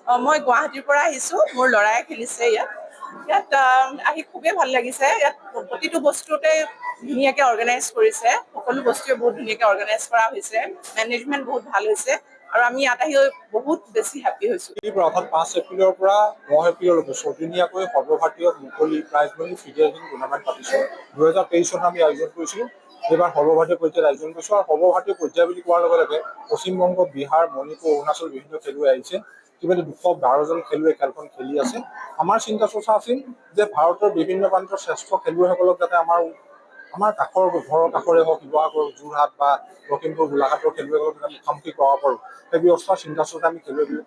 মই গুৱাহাটীৰ পৰা আহিছোঁ। মোৰ ল'ৰাই খেলিছে ইয়াত। ইয়াত আহি খুবেই ভাল লাগিছে। ইয়াত প্ৰতিটো বস্তুতে ধুনীয়াকৈ অৰ্গেনাইজ কৰিছে। সকলো বস্তুৱে বহুত ধুনীয়াকৈ অৰ্গেনাইজ কৰা হৈছে। মেনেজমেণ্ট বহুত ভাল হৈছে আৰু আমি ইয়াত আহি বহুত বেছি হেপ্পী হৈছোঁ। অৰ্থাৎ 5 এপ্ৰিলৰ পৰা 9 এপ্ৰিললৈকে ছদিনীয়াকৈ সৰ্বভাৰতীয় মুকলি প্ৰাইজমণি ফিডে ৰেচিং টুৰ্ণামেণ্ট পাতিছোঁ। 2023 চনত আমি আয়োজন কৰিছিলোঁ। এইবাৰ সৰ্বভাৰতীয় পৰ্যায়ত আয়োজন কৰিছোঁ আৰু সৰ্বভাৰতীয় পৰ্যায় বুলি কোৱাৰ লগে লগে পশ্চিমবংগ, বিহাৰ, মণিপুৰ, অৰুণাচল বিভিন্ন খেলুৱৈ আহিছে। ইতিমধ্যে 212জন খেলুৱৈ খেলখন খেলি আছে। আমাৰ চিন্তা চৰ্চা আছিল যে ভাৰতৰ বিভিন্ন প্ৰান্তৰ শ্ৰেষ্ঠ খেলুৱৈসকলক যাতে আমাৰ কাষৰ ঘৰৰ কাষৰে হওক, শিৱসাগৰ, যোৰহাট বা লখিমপুৰ, গোলাঘাটৰ খেলুৱৈসকলক মুখামুখি কৰাব পাৰোঁ। সেই ব্যৱস্থাৰ চিন্তা চৰ্চা আমি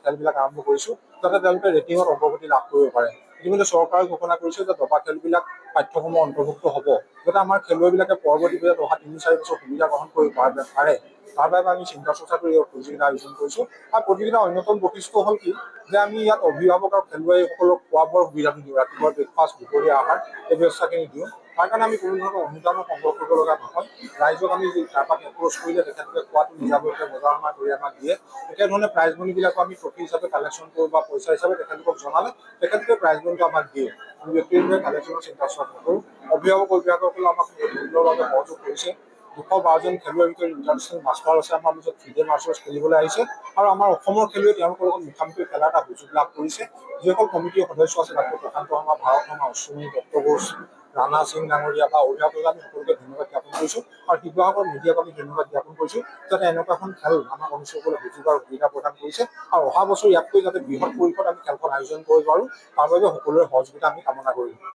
খেলবিলাক আৰম্ভ কৰিছোঁ, যাতে তেওঁলোকে ৰেটিঙত অগ্ৰগতি লাভ কৰিব পাৰে। ইতিমধ্যে চৰকাৰে ঘোষণা কৰিছে যে দবা খেলবিলাক পাঠ্যক্ৰমত অন্তৰ্ভুক্ত হ'ব, যাতে আমাৰ খেলুৱৈবিলাকে পৰৱৰ্তী পৰ্যায়ত অহা 3-4 বছৰ সুবিধা গ্ৰহণ কৰিব পাৰে। তাৰ বাবে আমি চিন্তা চৰ্চা কৰি প্ৰতিযোগিতা আয়োজন কৰিছোঁ। আৰু প্ৰতিযোগিতাৰ অন্যতম বৈশিষ্ট্য হ'ল কি যে আমি ইয়াত অভিভাৱক আৰু খেলুৱৈসকলক খোৱা বোৱাৰ সুবিধাটো দিওঁ। ৰাতিপুৱা ব্ৰেকফাষ্ট, দুপৰীয়া আহাৰ এই ব্যৱস্থাখিনি দিওঁ। তাৰ কাৰণে আমি কোনো ধৰণৰ অনুদানো সংগ্ৰহ কৰিব লগা নহয়। ৰাইজক আমি তাৰপৰা এপ্ৰ'চ কৰিলে তেখেতলোকে খোৱাটো নিজাববীয়াকৈ বজাৰ সমাৰ কৰি আমাক দিয়ে। একেধৰণে প্ৰাইজ মনিবিলাকো আমি ট্ৰফি হিচাপে কালেকশ্যন কৰোঁ বা পইচা হিচাপে তেখেতলোকক জনালে তেখেতলোকে প্ৰাইজ মনিটো আমাক দিয়ে। আমি ব্যক্তিগতভাৱে কালেকশ্যনৰ চিন্তা চৰ্চা নকৰোঁ। অভিভাৱকসকলেও আমাক সুন্দৰভাৱে সহযোগ কৰিছে। 212জন খেলুৱৈৰ ভিতৰত ইণ্টাৰনেশ্যনেল মাষ্টাৰ আছে আমাৰ মাজত, ফিডে মাষ্টাৰ্ছ খেলিবলৈ আহিছে আৰু আমাৰ অসমৰ খেলুৱৈ তেওঁলোকৰ লগত মুখামুখি খেলাৰ এটা সুযোগ লাভ কৰিছে। যিসকল কমিটিৰ সদস্য আছে, ডাক্তৰ প্ৰশান্ত শৰ্মা, ভাৰত শৰ্মা, অশ্বিনী, দত্ত ঘোষ, ৰাণা সিং ডাঙৰীয়া বা অভিভাৱকক আমি সকলোকে ধন্যবাদ জ্ঞাপন কৰিছোঁ আৰু শিৱসাগৰ মিডিয়াক আমি ধন্যবাদ জ্ঞাপন কৰিছোঁ, যাতে এনেকুৱা এখন খেল আমাক অনুষ্ঠিত সুযোগ আৰু সুবিধা প্ৰদান কৰিছে আৰু অহা বছৰ ইয়াতকৈ যাতে বৃহৎ পৰিসৰত আমি খেলখন আয়োজন কৰিব পাৰোঁ, তাৰ বাবে সকলোৰে সহযোগিতা আমি কামনা কৰিম।